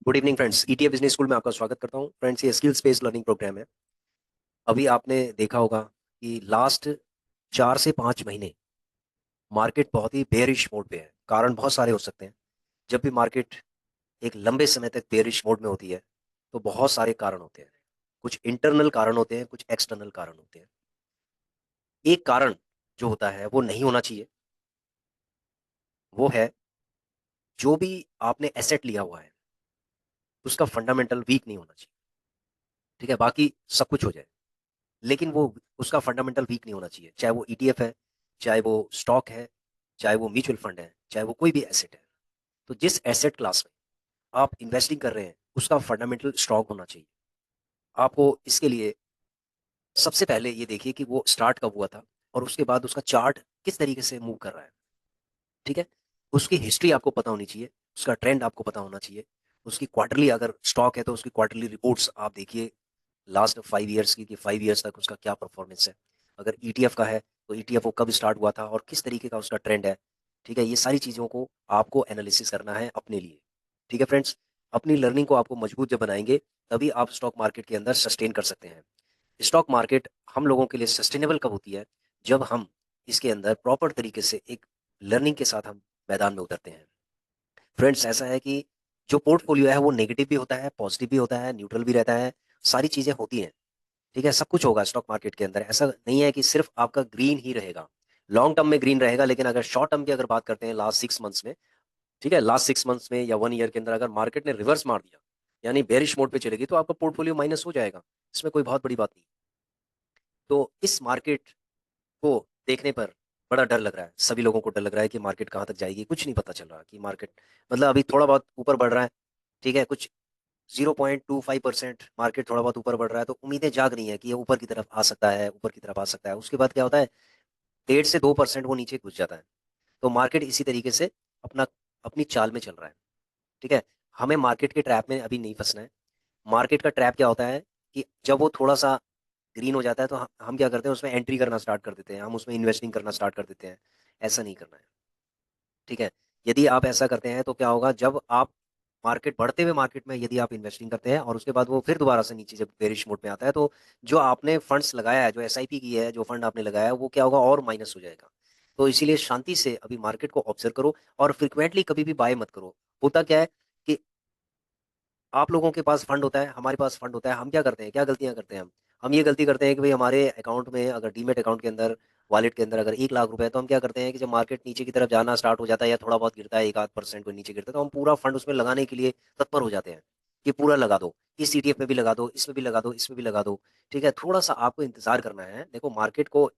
Good evening friends, ETF business school में आपका स्वागत करता हूं। फ्रेंड्स, ये स्किल्स बेस्ड लर्निंग प्रोग्राम है। अभी आपने देखा होगा कि लास्ट 4 से 5 महीने मार्केट बहुत ही बेयरिश मोड पे है। कारण बहुत सारे हो सकते हैं। जब भी मार्केट एक लंबे समय तक बेयरिश मोड में होती है तो बहुत सारे कारण होते हैं। कुछ इंटरनल कारण होते हैं, कुछ एक्सटर्नल कारण होते हैं। एक कारण जो होता है वो नहीं होना चाहिए, वो है जो भी आपने एसेट लिया हुआ है उसका फंडामेंटल वीक नहीं होना चाहिए। ठीक है, बाकी सब कुछ हो जाए, लेकिन वो उसका फंडामेंटल वीक नहीं होना चाहिए। चाहे वो ईटीएफ है, चाहे वो स्टॉक है, चाहे वो म्यूचुअल फंड है, चाहे वो कोई भी एसेट है। तो जिस एसेट क्लास में आप इन्वेस्टिंग कर रहे हैं उसका फंडामेंटल स्ट्रांग होना चाहिए। आपको इसके लिए सबसे पहले ये देखिए कि वो स्टार्ट कब हुआ था और उसके बाद उसका चार्ट किस तरीके से मूव कर रहा है। ठीक है, उसकी हिस्ट्री आपको पता होनी चाहिए, उसका ट्रेंड आपको पता होना चाहिए। उसकी क्वार्टरली, अगर स्टॉक है तो उसकी क्वार्टरली रिपोर्ट्स आप देखिए लास्ट 5 ईयर्स की, कि 5 ईयर्स तक उसका क्या परफॉर्मेंस है। अगर ईटीएफ का है तो ईटीएफ वो कब स्टार्ट हुआ था और किस तरीके का उसका ट्रेंड है। ठीक है, ये सारी चीज़ों को आपको एनालिसिस करना है अपने लिए। ठीक है फ्रेंड्स, अपनी लर्निंग को आपको मजबूत जब बनाएंगे तभी आप स्टॉक मार्केट के अंदर सस्टेन कर सकते हैं। स्टॉक मार्केट हम लोगों के लिए सस्टेनेबल कब होती है? जब हम इसके अंदर प्रॉपर तरीके से एक लर्निंग के साथ हम मैदान में उतरते हैं। फ्रेंड्स, ऐसा है कि जो पोर्टफोलियो है वो नेगेटिव भी होता है, पॉजिटिव भी होता है, न्यूट्रल भी रहता है। सारी चीज़ें होती हैं। ठीक है, सब कुछ होगा स्टॉक मार्केट के अंदर। ऐसा नहीं है कि सिर्फ आपका ग्रीन ही रहेगा। लॉन्ग टर्म में ग्रीन रहेगा, लेकिन अगर शॉर्ट टर्म की अगर बात करते हैं लास्ट 6 मंथ्स में, ठीक है, लास्ट 6 मंथ्स में या 1 ईयर के अंदर अगर मार्केट ने रिवर्स मार दिया, यानी बेरिश मोड पे चलेगी, तो आपका पोर्टफोलियो माइनस हो जाएगा। इसमें कोई बहुत बड़ी बात नहीं। तो इस मार्केट को देखने पर बड़ा डर लग रहा है। सभी लोगों को डर लग रहा है कि मार्केट कहाँ तक जाएगी, कुछ नहीं पता चल रहा कि मार्केट, मतलब अभी थोड़ा बहुत ऊपर बढ़ रहा है। ठीक है, कुछ 0.25% मार्केट थोड़ा बहुत ऊपर बढ़ रहा है, तो उम्मीदें जाग रही हैं कि ये ऊपर की तरफ आ सकता है, ऊपर की तरफ आ सकता है। उसके बाद क्या होता है, 1.5 से 2% वो नीचे घुस जाता है। तो मार्केट इसी तरीके से अपना अपनी चाल में चल रहा है। ठीक है, हमें मार्केट के ट्रैप में अभी नहीं फंसना है। मार्केट का ट्रैप क्या होता है कि जब वो थोड़ा सा ग्रीन हो जाता है तो हम क्या करते हैं, उसमें एंट्री करना स्टार्ट कर देते हैं, हम उसमें इन्वेस्टिंग करना स्टार्ट कर देते हैं। ऐसा नहीं करना है। ठीक है, यदि आप ऐसा करते हैं तो क्या होगा, जब आप मार्केट बढ़ते हुए मार्केट में यदि आप इन्वेस्टिंग करते हैं और उसके बाद वो फिर दोबारा से नीचे जब बेरिश मोड में आता है, तो जो आपने फंड्स लगाया है, जो एसआईपी की है, जो फंड आपने लगाया है, वो क्या होगा, और माइनस हो जाएगा। तो इसीलिए शांति से अभी मार्केट को ऑब्जर्व करो और फ्रिक्वेंटली कभी भी बाय मत करो। होता क्या है कि आप लोगों के पास फंड होता है, हमारे पास फंड होता है, हम क्या करते हैं, क्या गलतियां करते हैं हम ये गलती करते हैं कि भाई हमारे अकाउंट में, अगर डीमेट अकाउंट के अंदर, वॉलेट के अंदर अगर 1 लाख रुपए है, तो हम क्या करते हैं कि जब मार्केट नीचे की तरफ जाना स्टार्ट हो जाता है या थोड़ा बहुत गिरता है, 1 आध % को नीचे गिरता है, तो हम पूरा फंड उसमें लगाने के लिए तत्पर हो जाते हैं कि पूरा लगा दो, इस ईटीएफ में भी लगा दो, इसमें भी लगा दो, इसमें भी लगा दो। ठीक है, थोड़ा सा आपको इंतजार करना है। देखो, मार्केट को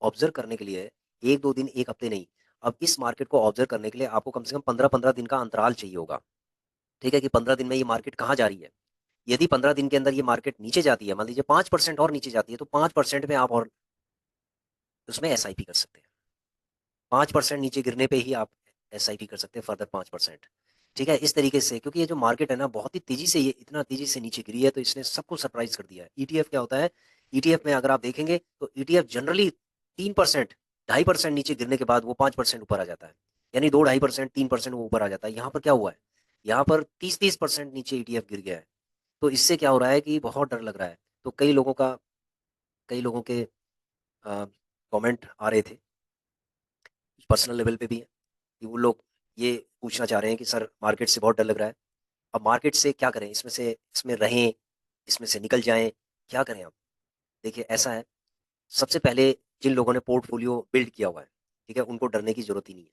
ऑब्जर्व करने के लिए 1 2 दिन, 1 हफ्ते नहीं, अब इस मार्केट को ऑब्जर्व करने के लिए आपको कम से कम 15 15 दिन का अंतराल चाहिए होगा। ठीक है, कि 15 दिन में ये मार्केट कहाँ जा रही है। यदि 15 दिन के अंदर ये मार्केट नीचे जाती है, मान लीजिए 5% और नीचे जाती है, तो 5% में आप और उसमें एसआईपी कर सकते हैं। 5% नीचे गिरने पे ही आप एसआईपी कर सकते हैं, फर्दर 5%। ठीक है, इस तरीके से, क्योंकि ये जो मार्केट है ना, बहुत ही तेजी से, ये इतना तेजी से नीचे गिरी है, तो इसने सबको सरप्राइज कर दिया है। ईटीएफ क्या होता है, ईटीएफ में अगर आप देखेंगे तो ईटीएफ जनरली 3%, 2.5% नीचे गिरने के बाद वो 5% ऊपर आ जाता है। यानी 2 2.5% 3% वो ऊपर आ जाता है। यहाँ पर क्या हुआ है, यहाँ पर 30 30% नीचे ईटीएफ गिर गया है। तो इससे क्या हो रहा है कि बहुत डर लग रहा है। तो कई लोगों के कमेंट आ रहे थे, पर्सनल लेवल पे भी है, कि वो लोग ये पूछना चाह रहे हैं कि सर, मार्केट से बहुत डर लग रहा है। अब मार्केट से क्या करें, इसमें रहें, इसमें से निकल जाएं, क्या करें आप? देखिए, ऐसा है, सबसे पहले जिन लोगों ने पोर्टफोलियो बिल्ड किया हुआ है, ठीक है, उनको डरने की जरूरत ही नहीं है।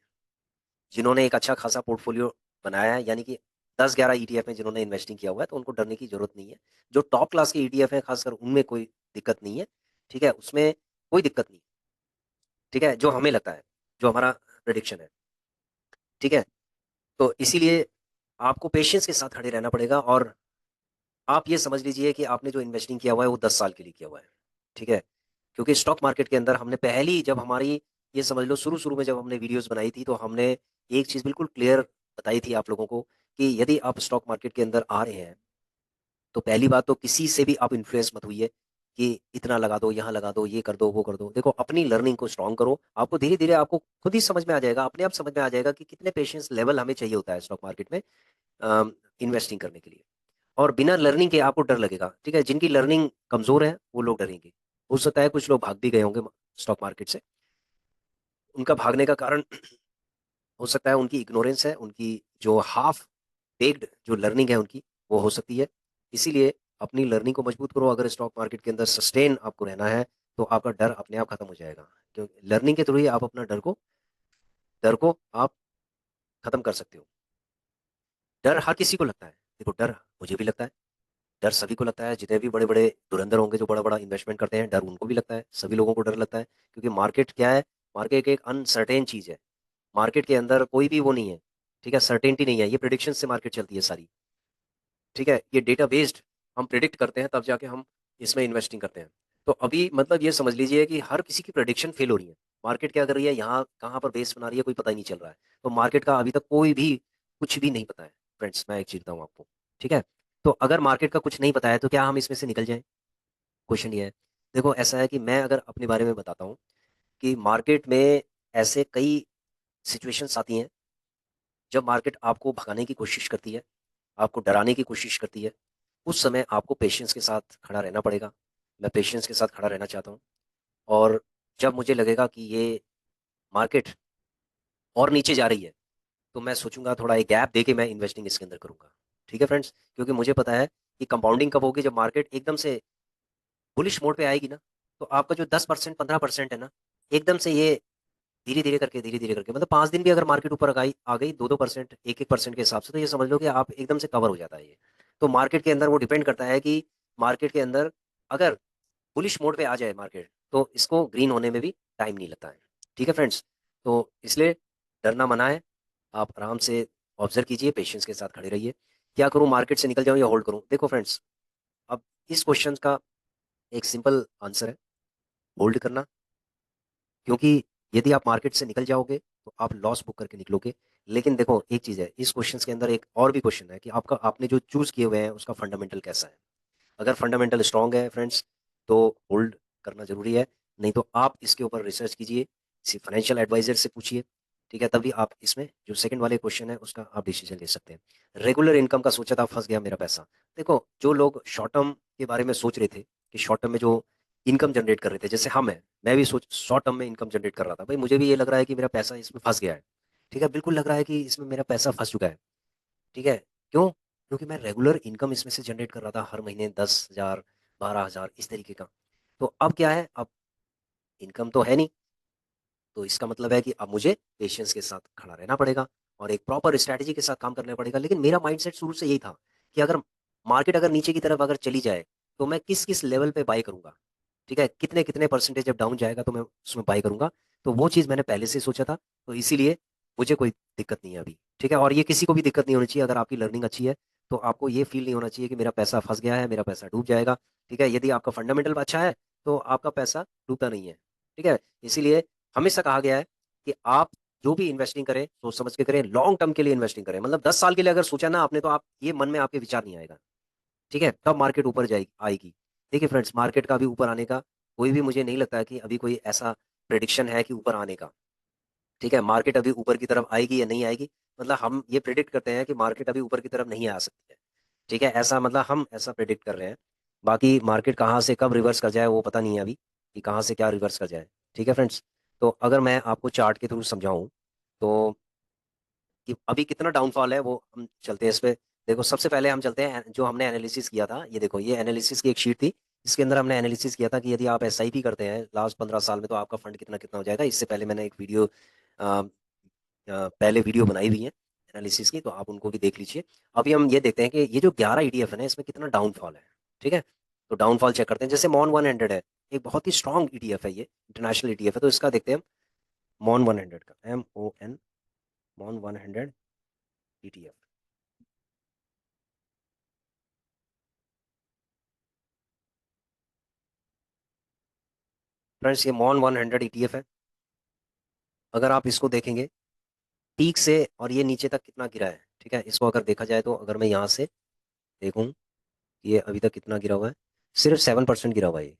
जिन्होंने एक अच्छा खासा पोर्टफोलियो बनाया है, यानी कि 10 11 ईटीएफ में जिन्होंने इन्वेस्टिंग किया हुआ है, तो उनको डरने की जरूरत नहीं है। जो टॉप क्लास के ईटीएफ है, खासकर उनमें कोई दिक्कत नहीं है। ठीक है, उसमें कोई दिक्कत नहीं। ठीक है, जो हमें लगता है, जो हमारा प्रेडिक्शन है। ठीक है, तो इसीलिए आपको पेशेंस के साथ खड़े रहना पड़ेगा। और आप ये समझ लीजिए कि आपने जो इन्वेस्टिंग किया हुआ है वो 10 साल के लिए किया हुआ है। ठीक है, क्योंकि स्टॉक मार्केट के अंदर हमने पहली, जब हमारी, ये समझ लो शुरू शुरू में जब हमने वीडियोस बनाई थी, तो हमने एक चीज़ बिल्कुल क्लियर बताई थी आप लोगों को, कि यदि आप स्टॉक मार्केट के अंदर आ रहे हैं, तो पहली बात तो किसी से भी आप इन्फ्लुएंस मत होइए कि इतना लगा दो, यहाँ लगा दो, ये कर दो, वो कर दो। देखो, अपनी लर्निंग को स्ट्रांग करो। आपको धीरे धीरे आपको खुद ही समझ में आ जाएगा, अपने आप समझ में आ जाएगा कि कितने पेशेंस लेवल हमें चाहिए होता है स्टॉक मार्केट में। इन्वेस्टिंग करने के लिए। और बिना लर्निंग के आपको डर लगेगा, ठीक है। जिनकी लर्निंग कमजोर है वो लोग डरेंगे। हो सकता है कुछ लोग भाग भी गए होंगे स्टॉक मार्केट से। उनका भागने का कारण हो सकता है उनकी इग्नोरेंस है, उनकी जो हाफ बेक्ड जो लर्निंग है उनकी, वो हो सकती है। इसीलिए अपनी लर्निंग को मजबूत करो। अगर स्टॉक मार्केट के अंदर सस्टेन आपको रहना है तो आपका डर अपने आप खत्म हो जाएगा, क्योंकि लर्निंग के थ्रू ही आप अपना डर को आप खत्म कर सकते हो। डर हर किसी को लगता है, देखो डर मुझे भी लगता है, डर सभी को लगता है। जितने भी बड़े बड़े धुरंधर होंगे जो बड़ा बड़ा इन्वेस्टमेंट करते हैं, डर उनको भी लगता है, सभी लोगों को डर लगता है। क्योंकि मार्केट क्या है, मार्केट एक अनसर्टेन चीज है। मार्केट के अंदर कोई भी वो नहीं है, ठीक है, सर्टेनिटी नहीं है। ये प्रिडिक्शन से मार्केट चलती है सारी, ठीक है। ये डेटा बेस्ड हम प्रिडिक्ट करते हैं, तब जाके हम इसमें इन्वेस्टिंग करते हैं। तो अभी मतलब ये समझ लीजिए कि हर किसी की प्रिडिक्शन फेल हो रही है। मार्केट क्या कर रही है, यहाँ कहाँ पर बेस बना रही है, कोई पता ही नहीं चल रहा है। तो मार्केट का अभी तक कोई भी कुछ भी नहीं पता है। फ्रेंड्स मैं एक चीज बताऊँ आपको, ठीक है। तो अगर मार्केट का कुछ नहीं पता है तो क्या हम इसमें से निकल जाएं? क्वेश्चन ये है। देखो ऐसा है कि मैं अगर अपने बारे में बताता हूँ कि मार्केट में ऐसे कई सिचुएशंस आती हैं जब मार्केट आपको भगाने की कोशिश करती है, आपको डराने की कोशिश करती है। उस समय आपको पेशेंस के साथ खड़ा रहना पड़ेगा। मैं पेशेंस के साथ खड़ा रहना चाहता हूँ। और जब मुझे लगेगा कि ये मार्केट और नीचे जा रही है तो मैं सोचूंगा थोड़ा एक गैप देके मैं इन्वेस्टिंग इसके अंदर करूंगा, ठीक है फ्रेंड्स। क्योंकि मुझे पता है कि कंपाउंडिंग कब होगी, जब मार्केट एकदम से बुलिश मोड पे आएगी ना, तो आपका जो 10% 15% है ना, एकदम से ये धीरे धीरे करके, मतलब 5 दिन भी अगर मार्केट ऊपर आ गई 2-2%, 1-1% के हिसाब से, तो ये समझ लो कि आप एकदम से कवर हो जाता है ये। तो मार्केट के अंदर वो डिपेंड करता है कि मार्केट के अंदर अगर बुलिश मोड पे आ जाए मार्केट, तो इसको ग्रीन होने में भी टाइम नहीं लगता है, ठीक है फ्रेंड्स। तो इसलिए डरना मना है। आप आराम से ऑब्जर्व कीजिए, पेशेंस के साथ खड़े रहिए। क्या करूं, मार्केट से निकल जाऊं या होल्ड करूं? देखो फ्रेंड्स, अब इस क्वेश्चन का एक सिंपल आंसर है, होल्ड करना। क्योंकि यदि आप मार्केट से निकल जाओगे तो आप लॉस बुक करके निकलोगे। लेकिन देखो एक चीज़ है, इस क्वेश्चन के अंदर एक और भी क्वेश्चन है कि आपका आपने जो चूज किए हुए हैं उसका फंडामेंटल कैसा है। अगर फंडामेंटल स्ट्रांग है फ्रेंड्स, तो होल्ड करना जरूरी है। नहीं तो आप इसके ऊपर रिसर्च कीजिए, किसी फाइनेंशियल एडवाइजर से पूछिए, ठीक है। तभी आप इसमें जो सेकंड वाले क्वेश्चन है उसका आप डिसीजन ले सकते हैं। रेगुलर इनकम का सोचा था, फंस गया मेरा पैसा। देखो जो लोग शॉर्ट टर्म के बारे में सोच रहे थे कि शॉर्ट टर्म में जो इनकम जनरेट कर रहे थे, जैसे हम हैं, मैं भी सोच शॉर्ट टर्म में इनकम जनरेट कर रहा था, भाई मुझे भी ये लग रहा है कि मेरा पैसा इसमें फंस गया है, ठीक है। बिल्कुल लग रहा है कि इसमें मेरा पैसा फंस चुका है, ठीक है। क्यों? क्योंकि मैं रेगुलर इनकम इसमें से जनरेट कर रहा था हर महीने 10,000 12,000 इस तरीके का। तो अब क्या है, अब इनकम तो है नहीं। तो इसका मतलब है कि अब मुझे पेशेंस के साथ खड़ा रहना पड़ेगा और एक प्रॉपर स्ट्रैटेजी के साथ काम करना पड़ेगा। लेकिन मेरा माइंडसेट शुरू से यही था कि अगर मार्केट अगर नीचे की तरफ अगर चली जाए तो मैं किस किस लेवल पे बाई करूंगा, ठीक है। कितने कितने परसेंटेज जब डाउन जाएगा तो मैं उसमें बाई करूंगा। तो वो चीज़ मैंने पहले से सोचा था। तो इसीलिए मुझे कोई दिक्कत नहीं है अभी, ठीक है। और ये किसी को भी दिक्कत नहीं होनी चाहिए। अगर आपकी लर्निंग अच्छी है तो आपको ये फील नहीं होना चाहिए कि मेरा पैसा फंस गया है, मेरा पैसा डूब जाएगा, ठीक है। यदि आपका फंडामेंटल अच्छा है तो आपका पैसा डूबता नहीं है, ठीक है। इसीलिए हमेशा कहा गया है कि आप जो भी इन्वेस्टिंग करें सोच समझ के करें, लॉन्ग टर्म के लिए इन्वेस्टिंग करें। मतलब 10 साल के लिए अगर सोचा ना आपने, तो आप ये मन में आपके विचार नहीं आएगा, ठीक है। तब मार्केट ऊपर जाएगी आएगी। देखिए फ्रेंड्स, मार्केट का अभी ऊपर आने का कोई भी मुझे नहीं लगता है कि अभी कोई ऐसा प्रिडिक्शन है कि ऊपर आने का, ठीक है। मार्केट अभी ऊपर की तरफ आएगी या नहीं आएगी, मतलब हम ये प्रिडिक्ट करते हैं कि मार्केट अभी ऊपर की तरफ नहीं आ सकती है, ठीक है। ऐसा मतलब हम ऐसा प्रिडिक्ट कर रहे हैं। बाकी मार्केट कहाँ से कब रिवर्स कर जाए वो पता नहीं है अभी, कि कहाँ से क्या रिवर्स कर जाए, ठीक है फ्रेंड्स। तो अगर मैं आपको चार्ट के थ्रू समझाऊं तो कि अभी कितना डाउनफॉल है वो हम चलते हैं इस पे। देखो सबसे पहले हम चलते हैं जो हमने एनालिसिस किया था। ये देखो, ये एनालिसिस की एक शीट थी। इसके अंदर हमने एनालिसिस किया था कि यदि आप एसआईपी करते हैं लास्ट 15 साल में तो आपका फंड कितना कितना हो जाएगा। इससे पहले मैंने एक वीडियो पहले वीडियो बनाई हुई है एनालिसिस की, तो आप उनको भी देख लीजिए। अभी हम ये देखते हैं कि ये जो 11 ईटीएफ है ना, इसमें कितना डाउनफॉल है, ठीक है। तो डाउनफॉल चेक करते हैं। जैसे मॉन 100 है, एक बहुत ही स्ट्रॉन्ग ईटीएफ है, ये इंटरनेशनल ईटीएफ है। तो इसका देखते हैं हम, मॉन 100 का, MON, मॉन 100 ईटीएफ। फ्रेंड्स ये मॉन 100 ईटीएफ है। अगर आप इसको देखेंगे पीक से और ये नीचे तक कितना गिरा है, ठीक है। इसको अगर देखा जाए तो अगर मैं यहाँ से देखूँ ये अभी तक कितना गिरा हुआ है, सिर्फ 7% गिरा हुआ है ये,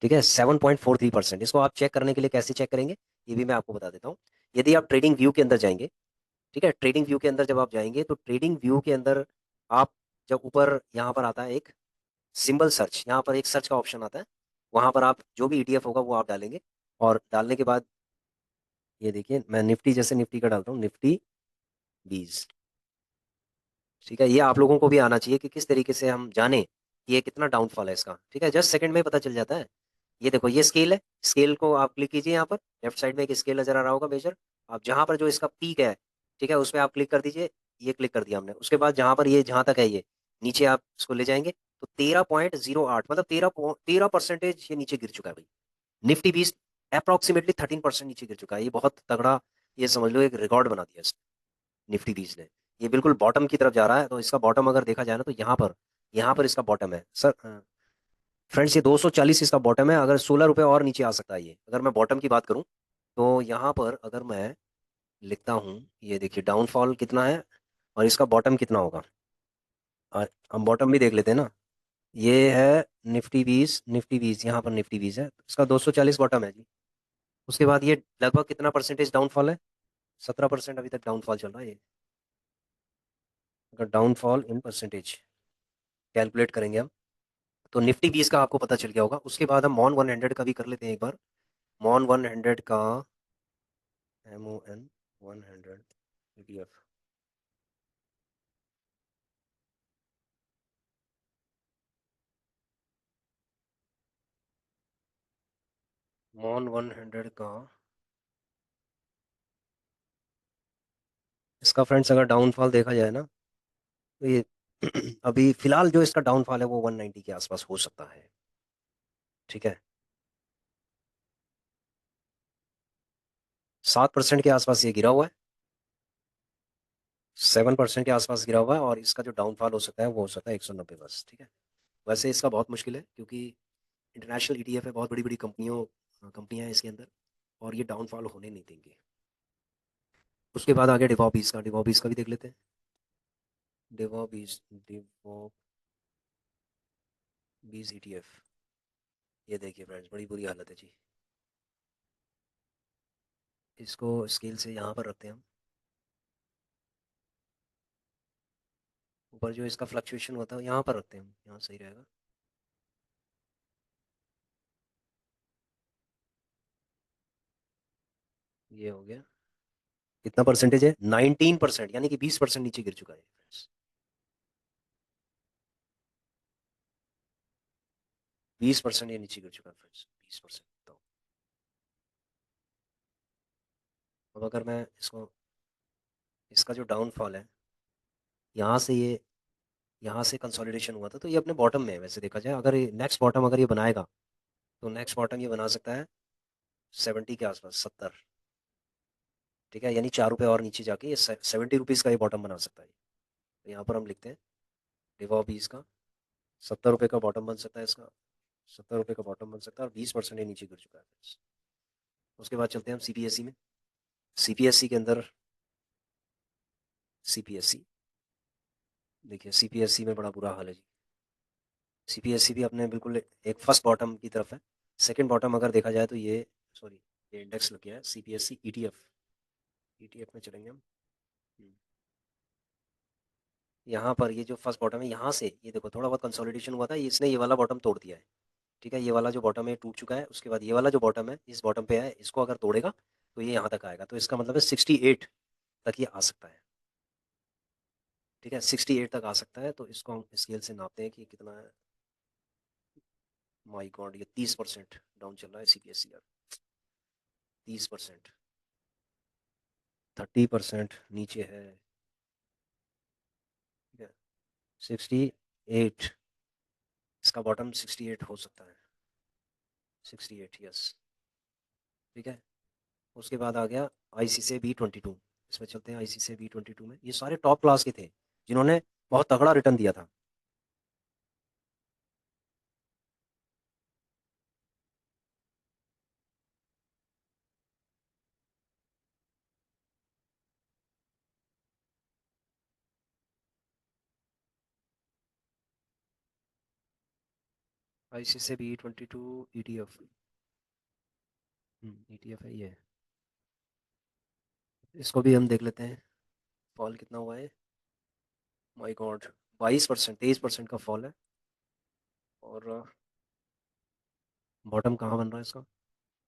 ठीक है। 7.43%। इसको आप चेक करने के लिए कैसे चेक करेंगे, ये भी मैं आपको बता देता हूँ। यदि आप ट्रेडिंग व्यू के अंदर जाएंगे, ठीक है, ट्रेडिंग व्यू के अंदर जब आप जाएंगे तो ट्रेडिंग व्यू के अंदर आप जब ऊपर यहाँ पर आता है एक सिंबल सर्च, यहाँ पर एक सर्च का ऑप्शन आता है, वहां पर आप जो भी ईटीएफ होगा वो आप डालेंगे। और डालने के बाद ये देखिए मैं निफ्टी, जैसे निफ्टी का डालता हूँ, निफ्टी 20। ठीक है, ये आप लोगों को भी आना चाहिए कि किस तरीके से हम जाने कि ये कितना डाउनफॉल है इसका। ठीक है, जस्ट सेकंड में पता चल जाता है। ये देखो ये स्केल है, स्केल को आप क्लिक कीजिए, यहाँ पर लेफ्ट साइड में एक स्केल नजर आ रहा होगा मेजर। आप जहां पर जो इसका पीक है, ठीक है, उस पर आप क्लिक कर दीजिए। ये क्लिक कर दिया हमने, उसके बाद जहां पर ये जहां तक है ये नीचे आप इसको ले जाएंगे तो 13.08, मतलब 13% ये नीचे गिर चुका है भाई। निफ्टी 20 अप्रोक्सीमेटली 13% नीचे गिर चुका है। ये बहुत तगड़ा, ये समझ लो एक रिकॉर्ड बना दिया इसने, निफ्टी 20 ने। ये बिल्कुल बॉटम की तरफ जा रहा है, तो इसका बॉटम अगर देखा जाए ना तो यहाँ पर इसका बॉटम है सर। फ्रेंड्स ये 240 इसका बॉटम है, अगर 16 रुपये और नीचे आ सकता है ये, अगर मैं बॉटम की बात करूं। तो यहाँ पर अगर मैं लिखता हूँ, ये देखिए डाउनफॉल कितना है और इसका बॉटम कितना होगा। और हम बॉटम भी देख लेते हैं ना। ये है निफ्टी 20 यहाँ पर निफ्टी 20 है, इसका 240 बॉटम है जी। उसके बाद ये लगभग कितना परसेंटेज डाउनफॉल है, 17% अभी तक डाउनफॉल चल रहा है ये। अगर डाउनफॉल इन परसेंटेज कैलकुलेट करेंगे हम, तो निफ्टी 20 का आपको पता चल गया होगा। उसके बाद हम मॉन 100 का भी कर लेते हैं एक बार। मॉन 100 का, MON 100 ETF, मॉन 100 का, इसका फ्रेंड्स अगर डाउनफॉल देखा जाए ना तो ये अभी फिलहाल जो इसका डाउनफॉल है वो 190 के आसपास हो सकता है। ठीक है, 7% के आसपास ये गिरा हुआ है, 7% के आसपास गिरा हुआ है, और इसका जो डाउनफॉल हो सकता है वो हो सकता है 190 बस। ठीक है, वैसे इसका बहुत मुश्किल है क्योंकि इंटरनेशनल ईटीएफ है, बहुत बड़ी बड़ी कंपनियां हैं इसके अंदर, और ये डाउनफॉल होने नहीं देंगे। उसके बाद आगे डिवॉबीज का भी देख लेते हैं। डिवॉबीज डिवॉबीज ETF, ये देखिए फ्रेंड्स बड़ी बुरी हालत है जी। इसको स्केल से यहाँ पर रखते हैं हम, ऊपर जो इसका फ्लक्चुएशन होता है यहाँ पर रखते हैं हम, यहाँ सही रहेगा। ये हो गया, कितना परसेंटेज है, 19%, यानी कि 20% नीचे गिर चुका है फ्रेंड्स। 20% ये नीचे गिर चुका है फ्रेंड्स, 20%। तो अब अगर मैं इसको, इसका जो डाउनफॉल है, यहाँ से ये, यहाँ से कंसोलिडेशन हुआ था तो ये अपने बॉटम में है वैसे देखा जाए। अगर ये नेक्स्ट बॉटम अगर ये बनाएगा तो नेक्स्ट बॉटम ये बना सकता है 70 के आसपास, 70। ठीक है, यानी 4 रुपये और नीचे जाके ये 70 रुपीज़ का ये बॉटम बना सकता है। तो यहाँ पर हम लिखते हैं डिवॉ 20 का, 70 रुपये का बॉटम बन सकता है इसका, 70 रुपये का बॉटम बन सकता है, और 20% ये नीचे गिर चुका है। उसके बाद चलते हैं हम CPSE में। CPSE के अंदर, CPSE देखिए, CPSE में बड़ा बुरा हाल है जी। CPSE भी अपने बिल्कुल एक फर्स्ट बॉटम की तरफ है। सेकंड बॉटम अगर देखा जाए तो ये, सॉरी, ये इंडेक्स लग गया है CPSE ETF, ETF में चलेंगे हम। हम्म, यहाँ पर ये जो फर्स्ट बॉटम है, यहाँ से ये देखो थोड़ा बहुत कंसोलिडेशन हुआ था, इसने ये वाला बॉटम तोड़ दिया है। ठीक है, ये वाला जो बॉटम है टूट चुका है। उसके बाद ये वाला जो बॉटम है इस बॉटम पे है, इसको अगर तोड़ेगा तो ये यहाँ तक आएगा, तो इसका मतलब है 68 तक ये आ सकता है। ठीक है, 68 तक आ सकता है, तो इसको हम स्केल से नापते हैं कि ये कितना है। माई गॉड, ये 30% डाउन चल रहा है CPSE यार, 30%, 30% नीचे है। ठीक है, 68, इसका बॉटम 68 हो सकता है, 68, यस। ठीक है, उसके बाद आ गया ICICI B22। इसमें चलते हैं ICICI B22 में, ये सारे टॉप क्लास के थे जिन्होंने बहुत तगड़ा रिटर्न दिया था। ICICI B22 ETF, ETF है ये, इसको भी हम देख लेते हैं। फॉल कितना हुआ है, माय गॉड, 22%, 23% का फॉल है। और बॉटम कहाँ बन रहा है इसका?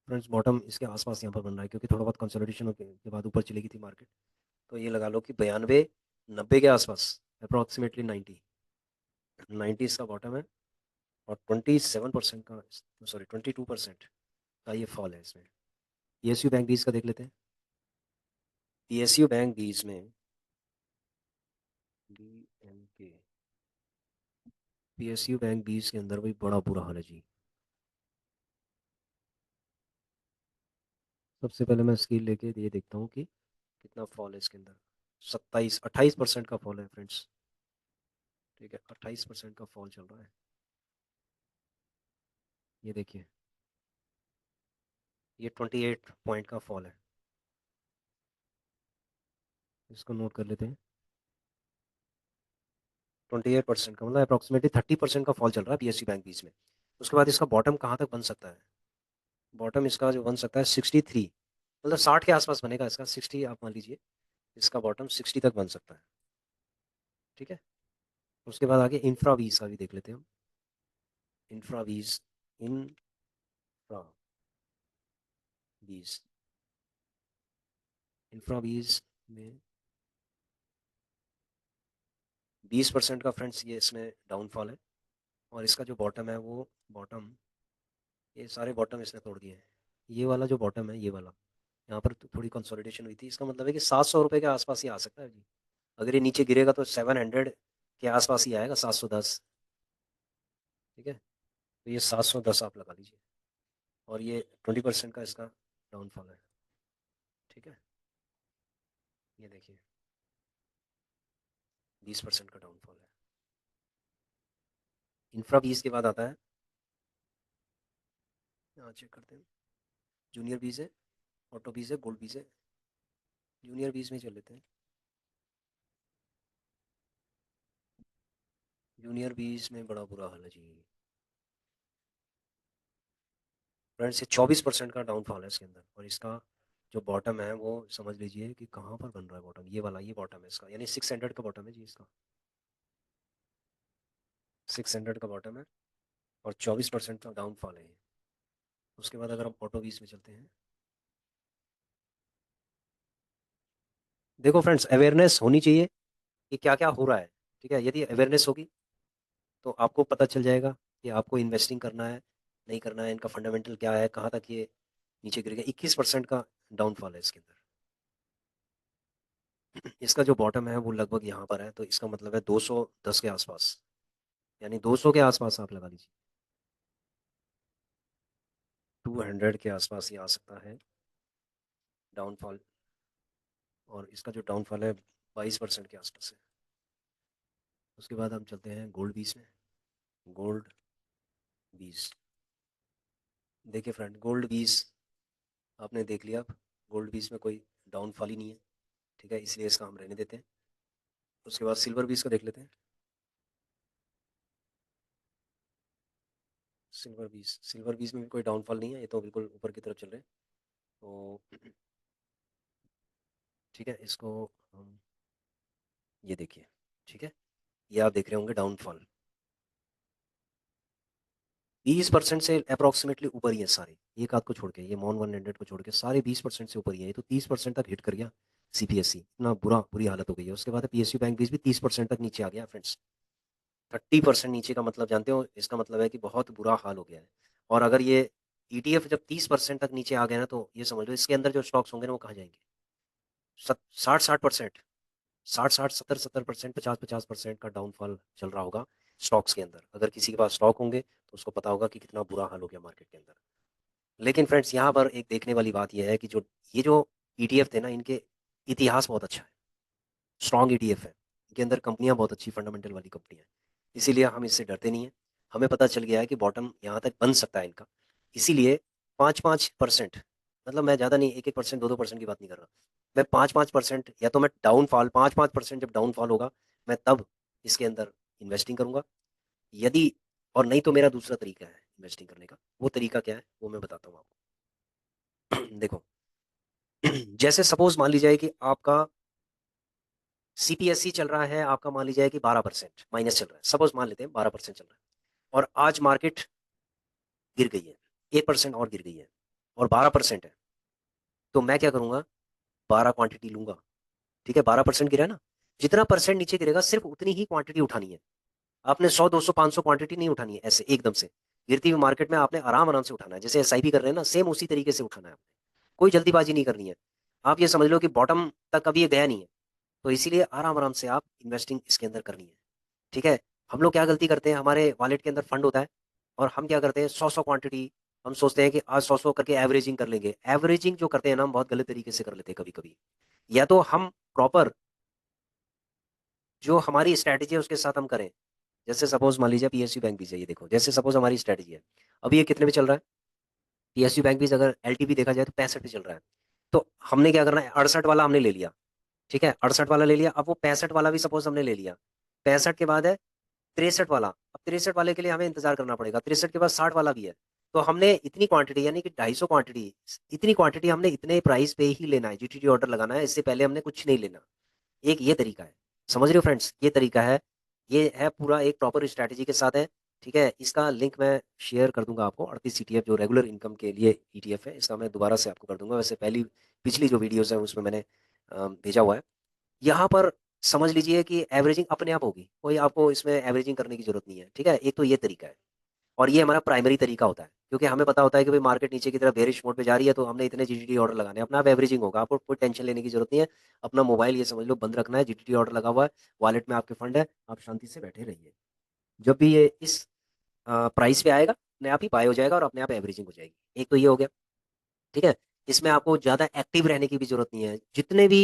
फ्रेंड्स बॉटम इसके आसपास यहाँ पर बन रहा है, क्योंकि थोड़ा बहुत कंसोलिडेशन के बाद ऊपर चली गई थी मार्केट। तो ये लगा लो कि 92, 90 के आसपास, अप्रॉक्सीमेटली 90 इसका बॉटम है। और 27% का, सॉरी 22% का ये फॉल है इसमें। पीएसयू बैंक बीस का देख लेते हैं। पीएसयू बैंक बीस में, BNK, पीएसयू बैंक बीस के अंदर भी बड़ा बुरा हाल है जी। सबसे पहले मैं स्केल लेके ये देखता हूँ कि कितना फॉल है इसके अंदर। 28% का फॉल है फ्रेंड्स। ठीक है, 28% का फॉल चल रहा है। ये देखिए, ये 28 पॉइंट का फॉल है। इसको नोट कर लेते हैं। 28% का मतलब अप्रॉक्सीमेटली 30% का फॉल चल रहा है पीएसयू बैंक बीस में। उसके बाद इसका बॉटम कहाँ तक बन सकता है? बॉटम इसका जो बन सकता है 63, मतलब 60 के आसपास बनेगा इसका, 60 आप मान लीजिए। इसका बॉटम 60 तक बन सकता है। ठीक है। उसके बाद आगे इंफ्रा वीज का भी देख लेते हैं हम। इंफ्रा वीज, इंफ्रा वीज, इंफ्रा वीज में 20% का फ्रेंड्स ये इसमें डाउनफॉल है। और इसका जो बॉटम है वो बॉटम, ये सारे बॉटम इसने तोड़ दिए हैं। ये वाला जो बॉटम है, ये वाला, यहाँ पर तो थोड़ी कंसोलिडेशन हुई थी। इसका मतलब है कि 700 रुपये के आसपास ही आ सकता है जी। अगर ये नीचे गिरेगा तो 700 के आसपास ही आएगा, 710। ठीक है, तो ये 710 आप लगा लीजिए। और ये 20% का इसका डाउनफॉल है। ठीक है, ये देखिए 20% का डाउनफॉल है। इंफ्रा 20 के बाद आता है, यहाँ चेक करते हैं, जूनियर बीज है, ऑटो बीज है, गोल्ड बीज है। जूनियर बीज में चल लेते हैं। जूनियर बीज में बड़ा बुरा हाल है जी। फ्रेंड्स ये 24% का डाउनफॉल है इसके अंदर। और इसका जो बॉटम है वो समझ लीजिए कि कहाँ पर बन रहा है बॉटम, ये वाला, ये बॉटम है इसका, यानी 600 का बॉटम है जी इसका। 600 का बॉटम है और 24% का डाउनफॉल है ये। उसके बाद अगर हम ऑटो बीस में चलते हैं, देखो फ्रेंड्स अवेयरनेस होनी चाहिए कि क्या क्या हो रहा है। ठीक है, यदि अवेयरनेस होगी तो आपको पता चल जाएगा कि आपको इन्वेस्टिंग करना है, नहीं करना है, इनका फंडामेंटल क्या है, कहाँ तक ये नीचे गिर गया। 21% का डाउनफॉल है इसके अंदर। इसका जो बॉटम है वो लगभग यहाँ पर है, तो इसका मतलब है 210 के आसपास, यानी 200 के आसपास आप लगा लीजिए। 200 के आसपास ये आ सकता है डाउनफॉल। और इसका जो डाउनफॉल है 22% के आसपास है। उसके बाद हम चलते हैं गोल्ड बीस में। गोल्ड बीस, देखिए फ्रेंड, गोल्ड बीस आपने देख लिया। अब गोल्ड बीस में कोई डाउनफॉल ही नहीं है। ठीक है, इसलिए इसका हम रहने देते हैं। उसके बाद सिल्वर बीस का देख लेते हैं। सिल्वर बीस में भी कोई डाउनफॉल नहीं है, ये तो बिल्कुल ऊपर की तरफ चल रहे हैं। तो ठीक है, इसको हम, ये देखिए, ठीक है, ये आप देख रहे होंगे डाउनफॉल 20% से अप्रोक्सीमेटली ऊपर ही है सारे, एक आध को छोड़ के, ये मॉन 100 को छोड़ के सारे 20% से ऊपर ही है। ये तो 30% तक हिट कर गया सीपीएससी, इतना बुरी हालत हो गई है। उसके बाद पीएसयू बैंक बीस भी 30% तक नीचे आ गया फ्रेंड्स। 30% नीचे का मतलब जानते हो, इसका मतलब है कि बहुत बुरा हाल हो गया है। और अगर ये ईटीएफ जब 30% तक नीचे आ गया ना, तो ये समझ लो इसके अंदर जो स्टॉक्स होंगे ना वो कहाँ जाएंगे। 60-60%, 60-60, 70-70%, 50-50% का डाउनफॉल चल रहा होगा स्टॉक्स के अंदर। अगर किसी के पास स्टॉक होंगे तो उसको पता होगा कि कितना बुरा हाल हो गया मार्केट के अंदर। लेकिन फ्रेंड्स यहाँ पर एक देखने वाली बात यह है कि जो ये जो ईटीएफ थे ना, इनके इतिहास बहुत अच्छा है, स्ट्रॉन्ग ईटीएफ है। इनके अंदर कंपनियां बहुत अच्छी फंडामेंटल वाली कंपनियां हैं। इसीलिए हम इससे डरते नहीं हैं। हमें पता चल गया है कि बॉटम यहाँ तक बन सकता है इनका। इसीलिए 5-5%, मतलब मैं ज़्यादा नहीं, 1-1%, 2-2% की बात नहीं कर रहा। मैं 5-5%, या तो मैं डाउनफॉल 5-5% जब डाउनफॉल होगा, मैं तब इसके अंदर इन्वेस्टिंग करूंगा। यदि, और नहीं तो मेरा दूसरा तरीका है इन्वेस्टिंग करने का। वो तरीका क्या है वो मैं बताता हूँ आपको। देखो, जैसे सपोज मान लीजिए कि आपका सीपीएसई चल रहा है आपका, मान लीजिए कि 12% माइनस चल रहा है, सपोज मान लेते हैं 12% चल रहा है, और आज मार्केट गिर गई है, 1% और गिर गई है, और 12% है, तो मैं क्या करूंगा, 12 क्वांटिटी लूंगा। ठीक है, 12% गिरा है ना, जितना परसेंट नीचे गिरेगा सिर्फ उतनी ही क्वांटिटी उठानी है। आपने 100 200 500 क्वांटिटी नहीं उठानी है ऐसे एकदम से। गिरती हुई मार्केट में आपने आराम आराम से उठाना है, जैसे एसआईपी कर रहे हैं ना, सेम उसी तरीके से उठाना है आपने। कोई जल्दीबाजी नहीं करनी है। आप ये समझ लो कि बॉटम तक कभी ये गया नहीं है, तो इसीलिए आराम आराम से आप इन्वेस्टिंग इसके अंदर करनी है। ठीक है। हम लोग क्या गलती करते हैं, हमारे वॉलेट के अंदर फंड होता है, और हम क्या करते हैं, 100 क्वांटिटी, हम सोचते हैं कि आज 100 करके एवरेजिंग कर लेंगे। एवरेजिंग जो करते हैं ना, हम बहुत गलत तरीके से कर लेते हैं कभी कभी। या तो हम प्रॉपर जो हमारी स्ट्रैटेजी है उसके साथ हम करें। जैसे सपोज मान लीजिए पीएसयू बैंक भी चाहिए, देखो जैसे सपोज हमारी स्ट्रैटेजी है, अभी ये कितने पे चल रहा है, पीएसयू बैंक भी अगर एलटीवी देखा जाए तो 65 पे चल रहा है। तो हमने क्या करना है, 68 वाला हमने ले लिया। ठीक है, 68 वाला ले लिया, अब वो 65 वाला भी सपोज हमने ले लिया। 65 के बाद है 63 वाला, अब 63 वाले के लिए हमें इंतजार करना पड़ेगा, 63 के बाद 60 वाला भी है। तो हमने इतनी क्वांटिटी, यानी कि 250 क्वांटिटी, इतनी क्वांटिटी हमने इतने प्राइस पे ही लेना है, जीटीटी ऑर्डर लगाना है, इससे पहले हमने कुछ नहीं लेना। एक ये तरीका है, समझ रहे हो फ्रेंड्स, ये तरीका है। ये है पूरा एक प्रॉपर स्ट्रैटेजी के साथ है। ठीक है, इसका लिंक मैं शेयर कर दूंगा आपको, 38 ईटीएफ जो रेगुलर इनकम के लिए ईटीएफ है, इसका मैं दोबारा से आपको कर दूंगा। वैसे पहली पिछली जो वीडियोस है उसमें मैंने भेजा हुआ है। यहाँ पर समझ लीजिए कि एवरेजिंग अपने आप होगी, कोई आपको इसमें एवरेजिंग करने की जरूरत नहीं है। ठीक है, एक तो ये तरीका है, और ये हमारा प्राइमरी तरीका होता है, क्योंकि हमें पता होता है कि भाई मार्केट नीचे की तरफ बेरिश मोड पे जा रही है, तो हमने इतने जीटीटी ऑर्डर लगाने हैं, अपना आप एवरेजिंग होगा, आपको कोई टेंशन लेने की जरूरत नहीं है। अपना मोबाइल ये समझ लो बंद रखना है, जीटीटी ऑर्डर लगा हुआ है, वॉलेट में आपके फंड है, आप शांति से बैठे रहिए। जब भी ये इस प्राइस पे आएगा, अपने आप ही बाय हो जाएगा और अपने आप एवरेजिंग हो जाएगी। एक तो ये हो गया। ठीक है, इसमें आपको ज्यादा एक्टिव रहने की भी जरूरत नहीं है। जितने भी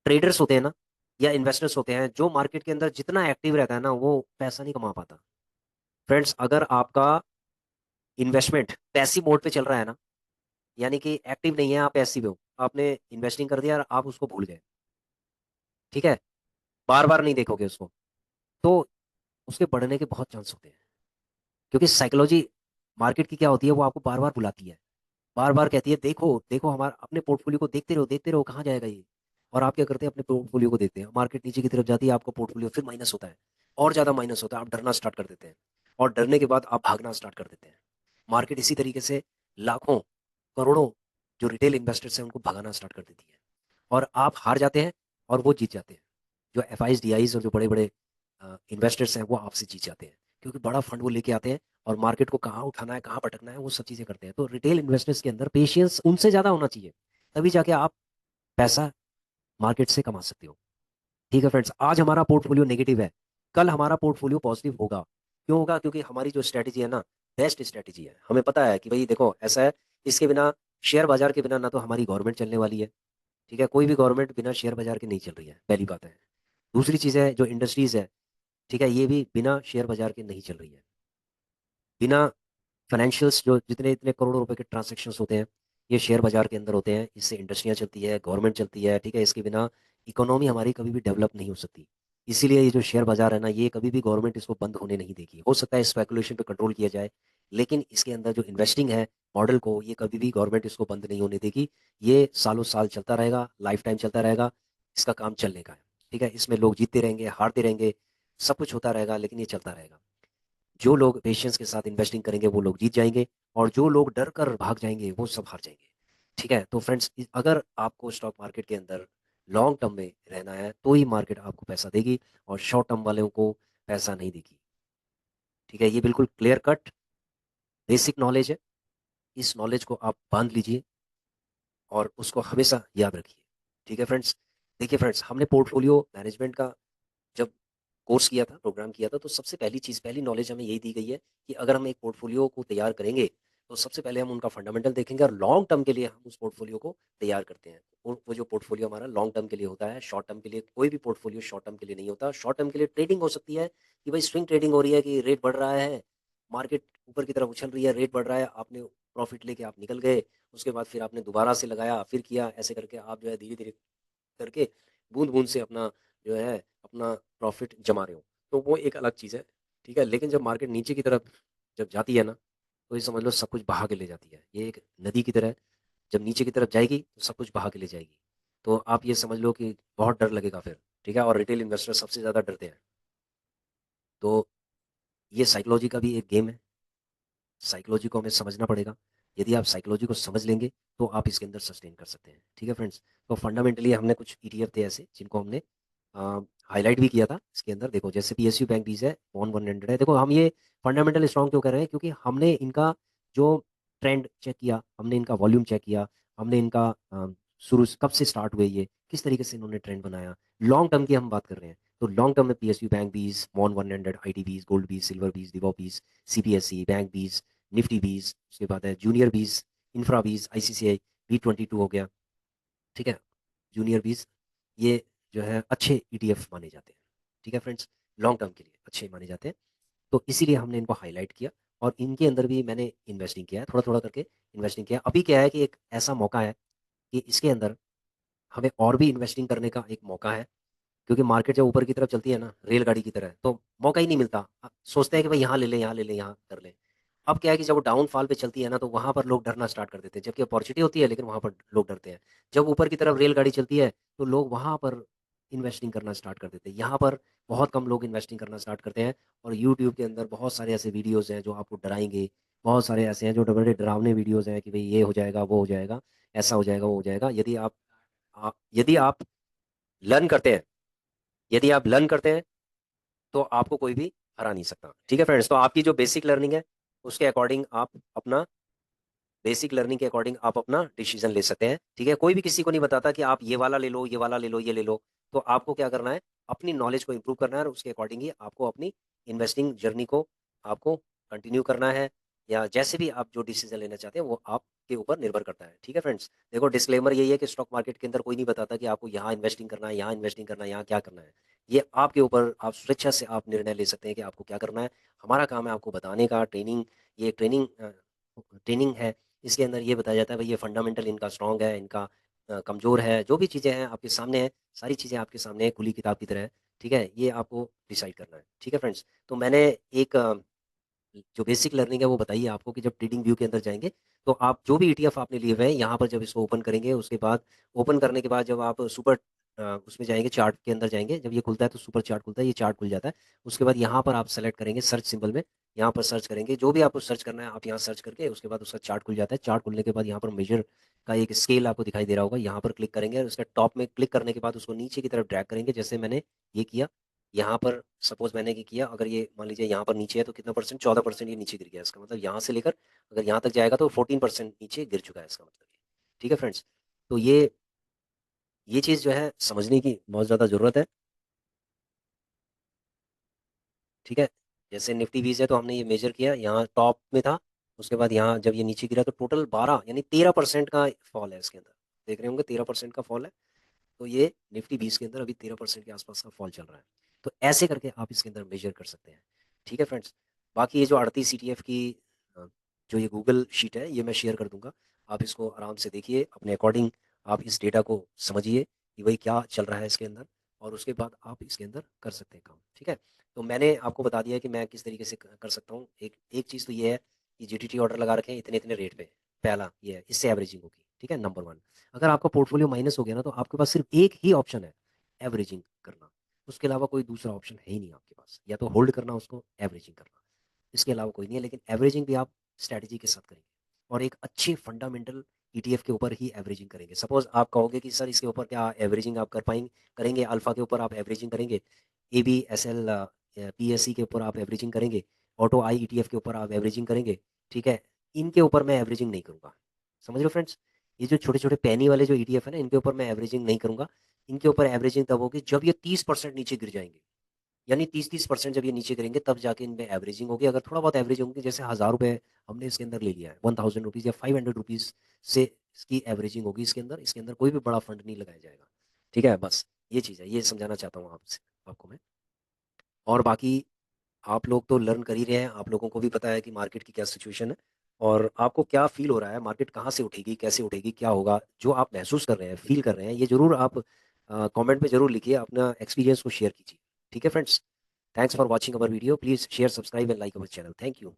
ट्रेडर्स होते हैं ना, या इन्वेस्टर्स होते हैं, जो मार्केट के अंदर जितना एक्टिव रहता है ना, वो पैसा नहीं कमा पाता। फ्रेंड्स, अगर आपका इन्वेस्टमेंट पैसिव मोड पे चल रहा है ना, यानी कि एक्टिव नहीं है, आप पैसिव हो, आपने इन्वेस्टिंग कर दिया और आप उसको भूल गए। ठीक है, बार बार नहीं देखोगे उसको, तो उसके बढ़ने के बहुत चांस होते हैं। क्योंकि साइकोलॉजी मार्केट की क्या होती है, वो आपको बार बार बुलाती है, बार बार कहती है देखो देखो, हमारा अपने पोर्टफोलियो को देखते रहो कहाँ जाएगा ये। और आप क्या करते हैं, अपने पोर्टफोलियो को देखते हैं, मार्केट नीचे की तरफ जाती है, आपका पोर्टफोलियो फिर माइनस होता है, और ज्यादा माइनस होता है, आप डरना स्टार्ट कर देते हैं, और डरने के बाद आप भागना स्टार्ट कर देते हैं। मार्केट इसी तरीके से लाखों करोड़ों जो रिटेल इन्वेस्टर्स हैं उनको भगाना स्टार्ट कर देती है, और आप हार जाते हैं और वो जीत जाते हैं। जो एफ आईज डी आईज और जो बड़े बड़े इन्वेस्टर्स हैं वो आपसे जीत जाते हैं, क्योंकि बड़ा फंड वो लेके आते हैं, और मार्केट को कहाँ उठाना है कहाँ पटकना है वो सब चीज़ें करते हैं। तो रिटेल इन्वेस्टर्स के अंदर पेशेंस उनसे ज़्यादा होना चाहिए, तभी जाके आप पैसा मार्केट से कमा सकते हो। ठीक है फ्रेंड्स, आज हमारा पोर्टफोलियो नेगेटिव है, कल हमारा पोर्टफोलियो पॉजिटिव होगा। क्यों होगा, क्योंकि हमारी जो स्ट्रैटेजी है ना, बेस्ट स्ट्रैटेजी है। हमें पता है कि भाई देखो ऐसा है, इसके बिना, शेयर बाजार के बिना ना तो हमारी गवर्नमेंट चलने वाली है। ठीक है, कोई भी गवर्नमेंट बिना शेयर बाजार के नहीं चल रही है, पहली बात है। दूसरी चीज़ है, जो इंडस्ट्रीज है, ठीक है, ये भी बिना शेयर बाजार के नहीं चल रही है। बिना फाइनेंशियल्स, जो जितने इतने करोड़ों रुपए के ट्रांजेक्शन्स होते हैं, ये शेयर बाजार के अंदर होते हैं, इससे इंडस्ट्रियाँ चलती है, गवर्नमेंट चलती है। ठीक है, इसके बिना इकोनॉमी हमारी कभी भी डेवलप नहीं हो सकती। इसीलिए ये जो शेयर बाजार है ना, ये कभी भी गवर्नमेंट इसको बंद होने नहीं देगी। हो सकता है स्पेकुलेशन पे कंट्रोल किया जाए, लेकिन इसके अंदर जो इन्वेस्टिंग है मॉडल को, ये कभी भी गवर्नमेंट इसको बंद नहीं होने देगी। ये सालों साल चलता रहेगा, लाइफ टाइम चलता रहेगा, इसका काम चलने का है। ठीक है, इसमें लोग जीतते रहेंगे, हारते रहेंगे, सब कुछ होता रहेगा, लेकिन ये चलता रहेगा। जो लोग पेशेंस के साथ इन्वेस्टिंग करेंगे वो लोग जीत जाएंगे, और जो लोग डर कर भाग जाएंगे वो सब हार जाएंगे। ठीक है, तो फ्रेंड्स, अगर आपको स्टॉक मार्केट के अंदर लॉन्ग टर्म में रहना है, तो ही मार्केट आपको पैसा देगी, और शॉर्ट टर्म वालों को पैसा नहीं देगी। ठीक है, ये बिल्कुल क्लियर कट बेसिक नॉलेज है। इस नॉलेज को आप बांध लीजिए और उसको हमेशा याद रखिए। ठीक है फ्रेंड्स, देखिए फ्रेंड्स, हमने पोर्टफोलियो मैनेजमेंट का जब कोर्स किया था, प्रोग्राम किया था, तो सबसे पहली चीज़, पहली नॉलेज हमें यही दी गई है कि अगर हम एक पोर्टफोलियो को तैयार करेंगे, तो सबसे पहले हम उनका फंडामेंटल देखेंगे, और लॉन्ग टर्म के लिए हम उस पोर्टफोलियो को तैयार करते हैं। और वो जो पोर्टफोलियो हमारा लॉन्ग टर्म के लिए होता है, शॉर्ट टर्म के लिए कोई भी पोर्टफोलियो शॉर्ट टर्म के लिए नहीं होता। शॉर्ट टर्म के लिए ट्रेडिंग हो सकती है कि भाई स्विंग ट्रेडिंग हो रही है, कि रेट बढ़ रहा है, मार्केट ऊपर की तरफ उछल रही है, रेट बढ़ रहा है, आपने प्रॉफिट लेके आप निकल गए, उसके बाद फिर आपने दोबारा से लगाया, फिर किया, ऐसे करके आप जो है धीरे धीरे करके बूंद बूंद से अपना जो है अपना प्रॉफिट जमा रहे हो, तो वो एक अलग चीज़ है। ठीक है, लेकिन जब मार्केट नीचे की तरफ जब जाती है ना, तो ये समझ लो सब कुछ बहा के ले जाती है। ये एक नदी की तरह है, जब नीचे की तरफ जाएगी तो सब कुछ बहा के ले जाएगी। तो आप ये समझ लो कि बहुत डर लगेगा फिर। ठीक है, और रिटेल इन्वेस्टर सबसे ज़्यादा डरते हैं। तो ये साइकोलॉजी का भी एक गेम है, साइकोलॉजी को हमें समझना पड़ेगा। यदि आप साइकोलॉजी को समझ लेंगे तो आप इसके अंदर सस्टेन कर सकते हैं। ठीक है फ्रेंड्स, तो फंडामेंटली हमने कुछ ईटीएफ थे ऐसे जिनको हमने हाईलाइट भी किया था इसके अंदर। देखो जैसे पीएसयू बैंक बीज है, बॉन 100 है। देखो हम ये फंडामेंटल स्ट्रॉन्ग क्यों कर रहे हैं, क्योंकि हमने इनका जो ट्रेंड चेक किया, हमने इनका वॉल्यूम चेक किया, हमने इनका शुरू कब से स्टार्ट हुए, ये किस तरीके से इन्होंने ट्रेंड बनाया, लॉन्ग टर्म की हम बात कर रहे हैं। तो लॉन्ग टर्म में पीएसयू बैंक बीज, मॉन 100, आईटी बीज, गोल्ड बीज, सिल्वर बीज, दिवो बीज, सीपीएससी बैंक बीज, निफ्टी बीज, उसके बाद है जूनियर बीज, इंफ्रा बीज, आईसीसीआई B22 हो गया। ठीक है, जूनियर बीज, ये जो है अच्छे ईटीएफ माने जाते हैं। ठीक है फ्रेंड्स, लॉन्ग टर्म के लिए अच्छे माने जाते हैं। तो इसीलिए हमने इनको हाईलाइट किया और इनके अंदर भी मैंने इन्वेस्टिंग किया है, थोड़ा थोड़ा करके इन्वेस्टिंग किया। अभी क्या है कि एक ऐसा मौका है कि इसके अंदर हमें और भी इन्वेस्टिंग करने का एक मौका है, क्योंकि मार्केट जब ऊपर की तरफ चलती है ना, रेलगाड़ी की तरह, तो मौका ही नहीं मिलता। सोचते हैं कि भाई यहाँ ले लें, यहाँ ले लें, यहाँ कर लें। अब क्या है कि जब वो डाउनफॉल पे चलती है ना, तो वहाँ पर लोग डरना स्टार्ट कर देते हैं, जबकि अपॉर्चुनिटी होती है लेकिन वहाँ पर लोग डरते हैं। जब ऊपर की तरफ रेलगाड़ी चलती है तो लोग वहाँ पर इन्वेस्टिंग करना स्टार्ट कर देते हैं। यहाँ पर बहुत कम लोग इन्वेस्टिंग करना स्टार्ट करते हैं। और यूट्यूब के अंदर बहुत सारे ऐसे वीडियोज़ हैं जो आपको डराएंगे, बहुत सारे ऐसे हैं जो बड़े डरावने वीडियोज़ हैं कि भाई ये हो जाएगा, वो हो जाएगा, ऐसा हो जाएगा, वो हो जाएगा। यदि आप लर्न करते हैं, यदि आप लर्न करते हैं तो आपको कोई भी हरा नहीं सकता। ठीक है फ्रेंड्स, तो आपकी जो बेसिक लर्निंग है उसके अकॉर्डिंग आप अपना बेसिक लर्निंग के अकॉर्डिंग आप अपना डिसीजन ले सकते हैं। ठीक है, कोई भी किसी को नहीं बताता कि आप ये वाला ले लो, ये वाला ले लो, ये ले लो। तो आपको क्या करना है, अपनी नॉलेज को इंप्रूव करना है और उसके अकॉर्डिंग ही आपको अपनी इन्वेस्टिंग जर्नी को आपको कंटिन्यू करना है, या जैसे भी आप जो डिसीजन लेना चाहते हैं वो आपके ऊपर निर्भर करता है। ठीक है फ्रेंड्स, देखो डिस्क्लेमर यही है कि स्टॉक मार्केट के अंदर कोई नहीं बताता कि आपको यहाँ इन्वेस्टिंग करना है, यहाँ इन्वेस्टिंग करना है, यहाँ क्या करना है। ये आपके ऊपर, आप स्वेच्छा से आप निर्णय ले सकते हैं कि आपको क्या करना है। हमारा काम है आपको बताने का, ट्रेनिंग, ये ट्रेनिंग ट्रेनिंग है। इसके अंदर ये बताया जाता है भाई ये फंडामेंटल इनका स्ट्रांग है, इनका कमज़ोर है, जो भी चीज़ें हैं आपके सामने हैं, सारी चीज़ें आपके सामने हैं, खुली किताब की तरह है। ठीक है, ये आपको डिसाइड करना है। ठीक है फ्रेंड्स, तो मैंने एक जो बेसिक लर्निंग है वो बताइए आपको कि जब ट्रेडिंग व्यू के अंदर जाएँगे, तो आप जो भी ईटीएफ आपने लिए हुए हैं, यहाँ पर जब इसको ओपन करेंगे, उसके बाद ओपन करने के बाद जब आप सुपर उसमें जाएँगे, चार्ट के अंदर जाएँगे, जब ये खुलता है तो सुपर चार्ट खुलता है, ये चार्ट खुल जाता है। उसके बाद यहाँ पर आप सेलेक्ट करेंगे सर्च सिंबल में, यहाँ पर सर्च करेंगे, जो भी आपको सर्च करना है आप यहाँ सर्च करके उसके बाद उसका चार्ट खुल जाता है। चार्ट खुलने के बाद यहाँ पर मेजर का एक स्केल आपको दिखाई दे रहा होगा, यहाँ पर क्लिक करेंगे और उसका टॉप में क्लिक करने के बाद उसको नीचे की तरफ ड्रैग करेंगे, जैसे मैंने ये किया। यहाँ पर सपोज मैंने ये किया, अगर ये मान लीजिए यहाँ पर नीचे है तो कितना परसेंट, 14% ये नीचे गिर गया। इसका मतलब यहाँ से लेकर अगर यहाँ तक जाएगा तो 14% नीचे गिर चुका है इसका मतलब ये। ठीक है फ्रेंड्स, तो ये चीज़ जो है समझने की बहुत ज़्यादा ज़रूरत है। ठीक है, जैसे निफ्टी 20 है तो हमने ये मेजर किया, यहाँ टॉप में था, उसके बाद यहाँ जब ये नीचे गिरा तो टोटल 12 यानी 13% का फॉल है इसके अंदर। देख रहे होंगे 13% का फॉल है। तो ये निफ्टी 20 के अंदर अभी 13% के आसपास का फॉल चल रहा है। तो ऐसे करके आप इसके अंदर मेजर कर सकते हैं। ठीक है फ्रेंड्स, बाकी ये जो 38 ETF की अ, जो ये गूगल शीट है ये मैं शेयर कर दूंगा, आप इसको आराम से देखिए अपने अकॉर्डिंग, आप इस डेटा को समझिए कि भाई क्या चल रहा है इसके अंदर, और उसके बाद आप इसके अंदर कर सकते हैं काम। ठीक है, तो मैंने आपको बता दिया कि मैं किस तरीके से कर सकता हूँ। एक एक चीज़ तो ये है कि जीटीटी ऑर्डर लगा रखे हैं इतने इतने रेट पे, पहला ये है, इससे एवरेजिंग होगी। ठीक है, नंबर वन। अगर आपका पोर्टफोलियो माइनस हो गया ना, तो आपके पास सिर्फ एक ही ऑप्शन है, एवरेजिंग करना। उसके अलावा कोई दूसरा ऑप्शन है ही नहीं आपके पास, या तो होल्ड करना उसको, एवरेजिंग करना, इसके अलावा कोई नहीं है। लेकिन एवरेजिंग भी आप स्ट्रैटेजी के साथ करेंगे और एक अच्छे फंडामेंटल ईटीएफ के ऊपर ही एवरेजिंग करेंगे। सपोज आप कहोगे कि सर इसके ऊपर क्या एवरेजिंग आप कर पाएंगे, करेंगे, अल्फा के ऊपर आप एवरेजिंग करेंगे, A B S L PSE के ऊपर आप एवरेजिंग करेंगे, ऑटो आई ETF के ऊपर आप एवरेजिंग करेंगे। ठीक है, इनके ऊपर मैं एवरेजिंग नहीं करूंगा। समझ रहे हो फ्रेंड्स, ये जो छोटे छोटे पैनी वाले जो ETF है ना, इनके ऊपर मैं एवरेजिंग नहीं करूंगा। इनके ऊपर एवरेजिंग तब होगी जब ये 30% नीचे गिर जाएंगे, यानी 30-30% जब ये नीचे गिरेंगे तब जाके इनमें एवरेजिंग होगी। अगर थोड़ा बहुत एवरेज होंगे, जैसे 1000 रुपये हमने इसके अंदर ले लिया है, 1000 रुपीज़ या 500 रुपीज़ से इसकी एवरेजिंग होगी इसके अंदर कोई भी बड़ा फंड नहीं लगाया जाएगा। ठीक है, बस ये चीज़ है, ये समझाना चाहता हूँ आपसे, आपको मैं। और बाकी आप लोग तो लर्न कर ही रहे हैं, आप लोगों को भी पता है कि मार्केट की क्या सिचुएशन है और आपको क्या फील हो रहा है, मार्केट कहाँ से उठेगी, कैसे उठेगी, क्या होगा। जो आप महसूस कर रहे हैं, फील कर रहे हैं, ये ज़रूर आप कमेंट में ज़रूर लिखिए, अपना एक्सपीरियंस को शेयर कीजिए। ठीक है friends, thanks for watching our video, please share, subscribe and like our channel. Thank you.